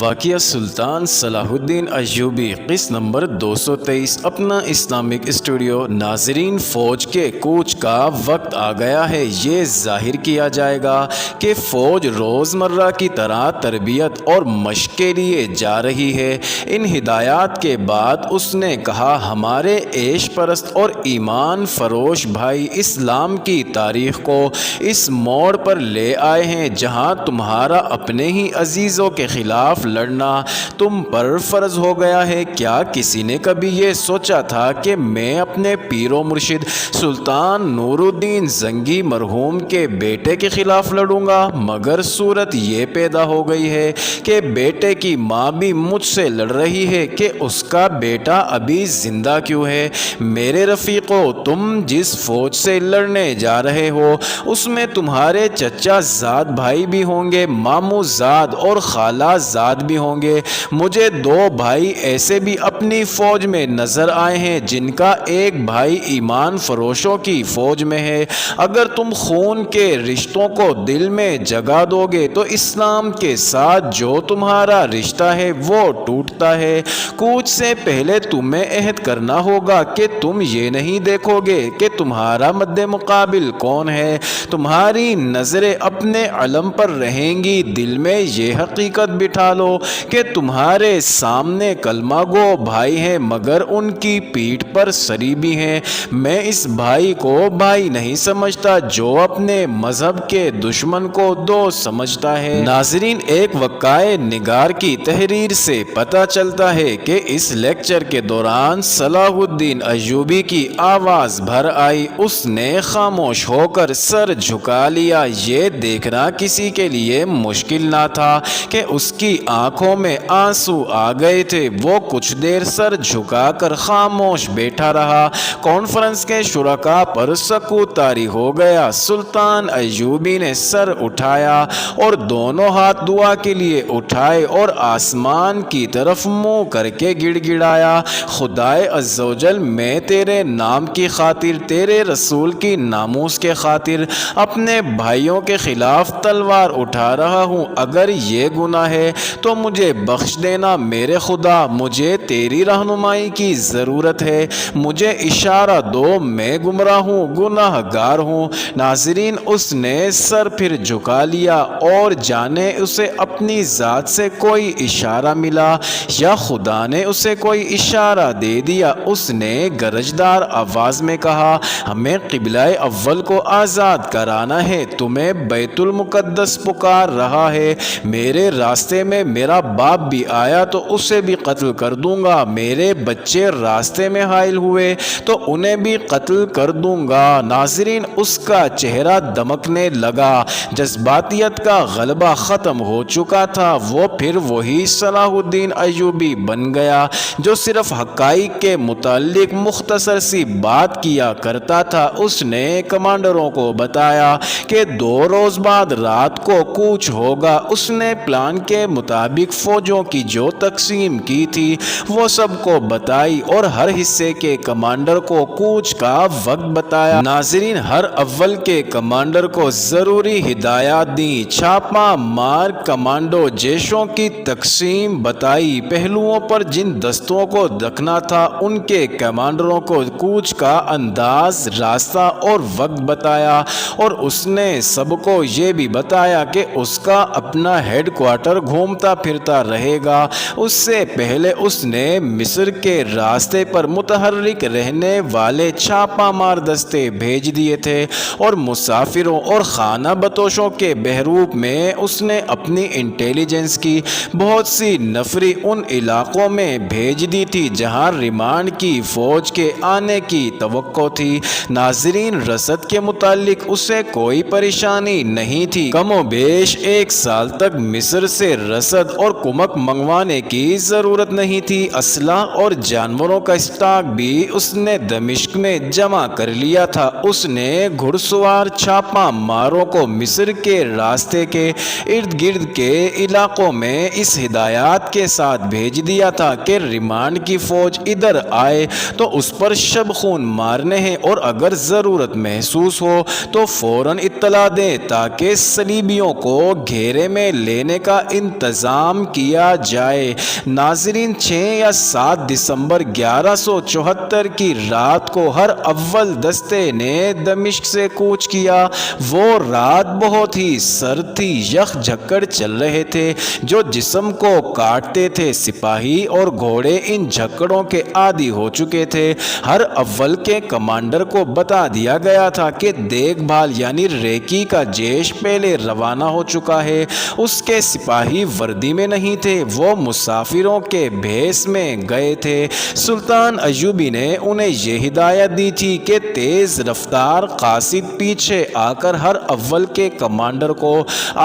واقعہ سلطان صلاح الدین ایوبی قسط نمبر 223 اپنا اسلامک اسٹوڈیو۔ ناظرین، فوج کے کوچ کا وقت آ گیا ہے۔ یہ ظاہر کیا جائے گا کہ فوج روزمرہ کی طرح تربیت اور مشق کے لیے جا رہی ہے۔ ان ہدایات کے بعد اس نے کہا، ہمارے عیش پرست اور ایمان فروش بھائی اسلام کی تاریخ کو اس موڑ پر لے آئے ہیں جہاں تمہارا اپنے ہی عزیزوں کے خلاف لڑنا تم پر فرض ہو گیا ہے۔ کیا کسی نے کبھی یہ سوچا تھا کہ میں اپنے پیر و مرشد سلطان نور الدین زنگی مرحوم کے بیٹے کے خلاف لڑوں گا؟ مگر صورت یہ پیدا ہو گئی ہے کہ بیٹے کی ماں بھی مجھ سے لڑ رہی ہے کہ اس کا بیٹا ابھی زندہ کیوں ہے۔ میرے رفیقو، تم جس فوج سے لڑنے جا رہے ہو اس میں تمہارے چچا زاد بھائی بھی ہوں گے، ماموں زاد اور خالہ زاد بھی ہوں گے۔ مجھے 2 بھائی ایسے بھی اپنی فوج میں نظر آئے ہیں جن کا ایک بھائی ایمان فروشوں کی فوج میں ہے۔ اگر تم خون کے رشتوں کو دل میں جگا دو گے تو اسلام کے ساتھ جو تمہارا رشتہ ہے وہ ٹوٹتا ہے۔ کوچ سے پہلے تمہیں عہد کرنا ہوگا کہ تم یہ نہیں دیکھو گے کہ تمہارا مد مقابل کون ہے، تمہاری نظریں اپنے علم پر رہیں گی۔ دل میں یہ حقیقت بٹھا لو کہ تمہارے سامنے کلمہ گو بھائی ہیں مگر ان کی پیٹھ پر صلیبی ہیں۔ میں اس بھائی کو بھائی نہیں سمجھتا جو اپنے مذہب کے دشمن کو دوست سمجھتا ہے۔ ناظرین، ایک وقائع نگار کی تحریر سے پتہ چلتا ہے کہ اس لیکچر کے دوران صلاح الدین ایوبی کی آواز بھر آئی۔ اس نے خاموش ہو کر سر جھکا لیا۔ یہ دیکھنا کسی کے لیے مشکل نہ تھا کہ اس کی آنکھوں میں آنسو آ گئے تھے۔ وہ کچھ دیر سر جھکا کر خاموش بیٹھا رہا۔ کانفرنس کے شرکاء پر سکوت طاری ہو گیا۔ سلطان ایوبی نے سر اٹھایا اور دونوں ہاتھ دعا کے لیے اٹھائے اور آسمان کی طرف منہ کر کے گڑ گڑایا، خدائے عز و جل، میں تیرے نام کی خاطر، تیرے رسول کی ناموس کے خاطر اپنے بھائیوں کے خلاف تلوار اٹھا رہا ہوں۔ اگر یہ گناہ ہے تو مجھے بخش دینا میرے خدا، مجھے تیری رہنمائی کی ضرورت ہے، مجھے اشارہ دو، میں گمراہ ہوں، گناہ گار ہوں۔ ناظرین، اس نے سر پھر جھکا لیا اور جانے اسے اپنی ذات سے کوئی اشارہ ملا یا خدا نے اسے کوئی اشارہ دے دیا۔ اس نے گرجدار آواز میں کہا، ہمیں قبلہ اول کو آزاد کرانا ہے، تمہیں بیت المقدس پکار رہا ہے۔ میرے راستے میں میرا باپ بھی آیا تو اسے بھی قتل کر دوں گا، میرے بچے راستے میں حائل ہوئے تو انہیں بھی قتل کر دوں گا۔ ناظرین، اس کا چہرہ دمکنے لگا، جذباتیت کا غلبہ ختم ہو چکا تھا۔ وہ پھر وہی صلاح الدین ایوبی بن گیا جو صرف حقائق کے متعلق مختصر سی بات کیا کرتا تھا۔ اس نے کمانڈروں کو بتایا کہ 2 روز بعد رات کو کوچ ہوگا۔ اس نے پلان کے مطابق فوجوں کی جو تقسیم کی تھی وہ سب کو بتائی اور ہر حصے کے کمانڈر کو کوچ کا وقت بتایا۔ ناظرین، ہر اول کے کمانڈر کو ضروری ہدایات دیں، چھاپہ مار کمانڈو جیشوں کی تقسیم بتائی، پہلوؤں پر جن دستوں کو رکھنا تھا ان کے کمانڈروں کو کوچ کا انداز، راستہ اور وقت بتایا، اور اس نے سب کو یہ بھی بتایا کہ اس کا اپنا ہیڈ کوارٹر گھومتا پھرتا رہے گا۔ اس سے پہلے اس نے مصر کے راستے پر متحرک رہنے والے چھاپہ مار دستے بھیج دیے تھے اور مسافروں اور خانہ بتوشوں کے بحروب میں اس نے اپنی انٹیلیجنس کی بہت سی نفری ان علاقوں میں بھیج دی تھی جہاں ریمانڈ کی فوج کے آنے کی توقع تھی۔ ناظرین، رسد کے متعلق اسے کوئی پریشانی نہیں تھی۔ کم و بیش 1 سال تک مصر سے رسد اور کمک منگوانے کی ضرورت نہیں تھی۔ اسلحہ اور جانوروں کا اسٹاک بھی اس نے دمشق میں جمع کر لیا تھا۔ اس نے گھڑ سوار چھاپہ ماروں کو مصر کے راستے کے ارد گرد کے علاقوں میں اس ہدایات کے ساتھ بھیج دیا تھا کہ ریمانڈ کی فوج ادھر آئے تو اس پر شب خون مارنے ہیں اور اگر ضرورت محسوس ہو تو فوراً اطلاع دیں تاکہ صلیبیوں کو گھیرے میں لینے کا انتظام انتظام کیا جائے۔ ناظرین، 6 یا 7 دسمبر 1174 کی رات کو ہر اول دستے نے دمشق سے کوچ کیا۔ وہ رات بہت ہی سرد تھی، یخ جھکڑ چل رہے تھے جو جسم کو کاٹتے تھے۔ سپاہی اور گھوڑے ان جھکڑوں کے عادی ہو چکے تھے۔ ہر اول کے کمانڈر کو بتا دیا گیا تھا کہ دیکھ بھال یعنی ریکی کا جیش پہلے روانہ ہو چکا ہے۔ اس کے سپاہی وردی میں نہیں تھے، وہ مسافروں کے بھیس میں گئے تھے۔ سلطان ایوبی نے انہیں یہ ہدایت دی تھی کہ تیز رفتار قاصد پیچھے آ کر ہر اول کے کمانڈر کو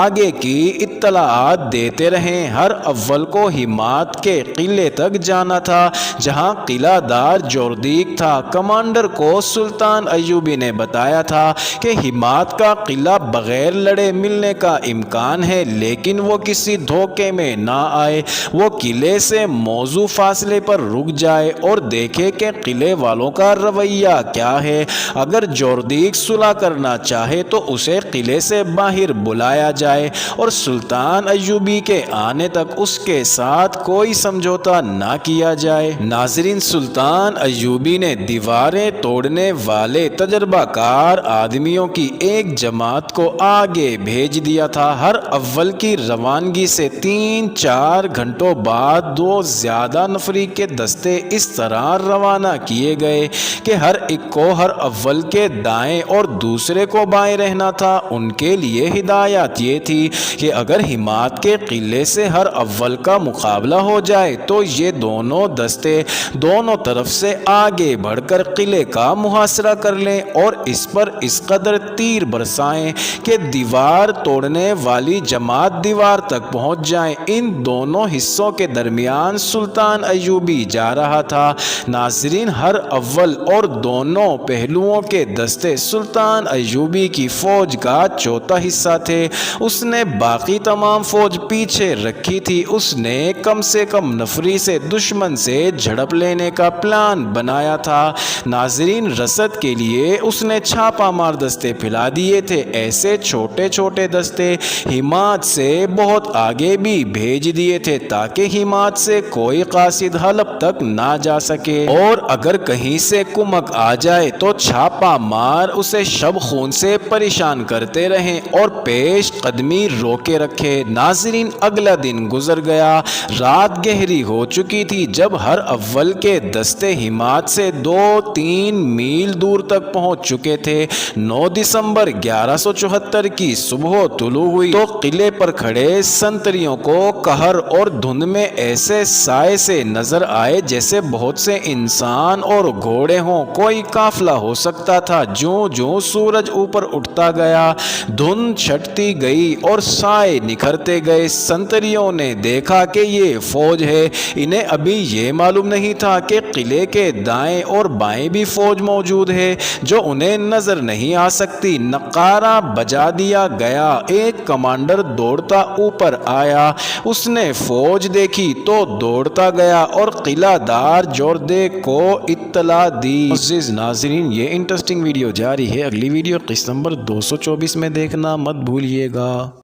آگے کی اطلاعات دیتے رہیں۔ ہر اول کو ہمات کے قلعے تک جانا تھا جہاں قلعہ دار جوردیک تھا۔ کمانڈر کو سلطان ایوبی نے بتایا تھا کہ ہمات کا قلعہ بغیر لڑے ملنے کا امکان ہے، لیکن وہ کسی دھوکے میں نہ آئے۔ وہ قلعے سے موزوں فاصلے پر رک جائے اور دیکھے کہ قلعے والوں کا رویہ کیا ہے۔ اگر جوردیک صلح کرنا چاہے تو اسے قلعے سے باہر بلایا جائے اور سلطان ایوبی کے آنے تک اس کے ساتھ کوئی سمجھوتا نہ کیا جائے۔ ناظرین، سلطان ایوبی نے دیواریں توڑنے والے تجربہ کار آدمیوں کی ایک جماعت کو آگے بھیج دیا تھا۔ ہر اول کی روانگی سے 3-4 گھنٹوں بعد 2 زیادہ نفری کے دستے اس طرح روانہ کیے گئے کہ ہر ایک کو ہر اول کے دائیں اور دوسرے کو بائیں رہنا تھا۔ ان کے لیے ہدایت یہ تھی کہ اگر ہمات کے قلعے سے ہر اول کا مقابلہ ہو جائے تو یہ دونوں دستے دونوں طرف سے آگے بڑھ کر قلعے کا محاصرہ کر لیں اور اس پر اس قدر تیر برسائیں کہ دیوار توڑنے والی جماعت دیوار تک پہنچ جائیں۔ ان دونوں حصوں کے درمیان سلطان ایوبی جا رہا تھا۔ ناظرین، ہر اول اور دونوں پہلوؤں کے دستے سلطان ایوبی کی فوج کا چوتھا حصہ تھے۔ اس نے باقی تمام فوج پیچھے رکھی تھی۔ اس نے کم سے کم نفری سے دشمن سے جھڑپ لینے کا پلان بنایا تھا۔ ناظرین، رسد کے لیے اس نے چھاپا مار دستے پھیلا دیے تھے۔ ایسے چھوٹے چھوٹے دستے ہمات سے بہت آگے بھی بھیج دیے تھے تاکہ ہمات سے کوئی قاصد حلب تک نہ جا سکے، اور اگر کہیں سے کمک آ جائے تو چھاپا مار اسے شب خون سے پریشان کرتے رہیں اور پیش قدمی روکے رکھے۔ ناظرین، اگلا دن گزر گیا۔ رات گہری ہو چکی تھی جب ہر اول کے دستے ہمات سے 2-3 میل دور تک پہنچ چکے تھے۔ 9 دسمبر 1174 کی صبح طلوع ہوئی تو قلعے پر کھڑے سنتریوں کو قہر اور دھند میں ایسے سائے سے نظر آئے جیسے بہت سے انسان اور گھوڑے ہوں۔ کوئی قافلہ ہو سکتا تھا۔ جوں جوں سورج اوپر اٹھتا گیا دھند چھٹتی گئی اور سائے نکھرتے گئے۔ سنتریوں نے دیکھا کہ یہ فوج ہے۔ انہیں ابھی یہ معلوم نہیں تھا کہ قلعے کے دائیں اور بائیں بھی فوج موجود ہے جو انہیں نظر نہیں آ سکتی۔ نقارہ بجا دیا گیا۔ ایک کمانڈر دوڑتا اوپر آیا۔ اس نے فوج دیکھی تو دوڑتا گیا اور قلعہ دار جوردیک کو اطلاع دی۔ عزیز ناظرین، یہ انٹرسٹنگ ویڈیو جاری ہے۔ اگلی ویڈیو قسط نمبر 224 میں دیکھنا مت بھولیے گا۔